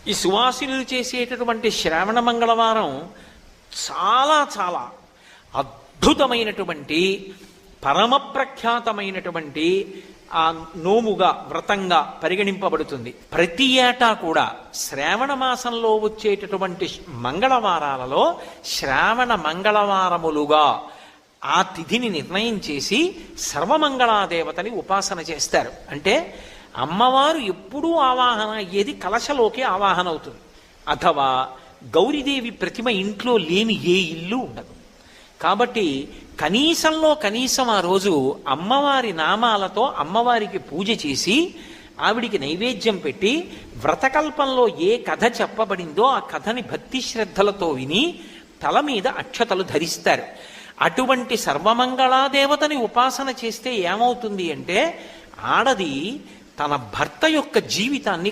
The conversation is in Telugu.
ఈ సువాసినులు చేసేటటువంటి శ్రావణ మంగళవారం చాలా చాలా అద్భుతమైనటువంటి పరమ ప్రఖ్యాతమైనటువంటి ఆ నోముగా వ్రతంగా పరిగణింపబడుతుంది. ప్రతి ఏటా కూడా శ్రావణ మాసంలో వచ్చేటటువంటి మంగళవారాలలో శ్రావణ మంగళవారములుగా ఆ తిథిని నిర్ణయం చేసి సర్వమంగళాదేవతని ఉపాసన చేస్తారు. అంటే అమ్మవారు ఎప్పుడూ ఆవాహన అయ్యేది కలశలోకి ఆవాహన అవుతుంది. అథవా గౌరీదేవి ప్రతిమ ఇంట్లో లేని ఏ ఇల్లు ఉండదు. కాబట్టి కనీసంలో కనీసం ఆ రోజు అమ్మవారి నామాలతో అమ్మవారికి పూజ చేసి ఆవిడికి నైవేద్యం పెట్టి వ్రతకల్పంలో ఏ కథ చెప్పబడిందో ఆ కథని భక్తి శ్రద్ధలతో విని తల మీద అక్షతలు ధరిస్తారు. అటువంటి సర్వమంగళాదేవతని ఉపాసన చేస్తే ఏమవుతుంది అంటే ఆడది తన భర్త యొక్క జీవితాన్ని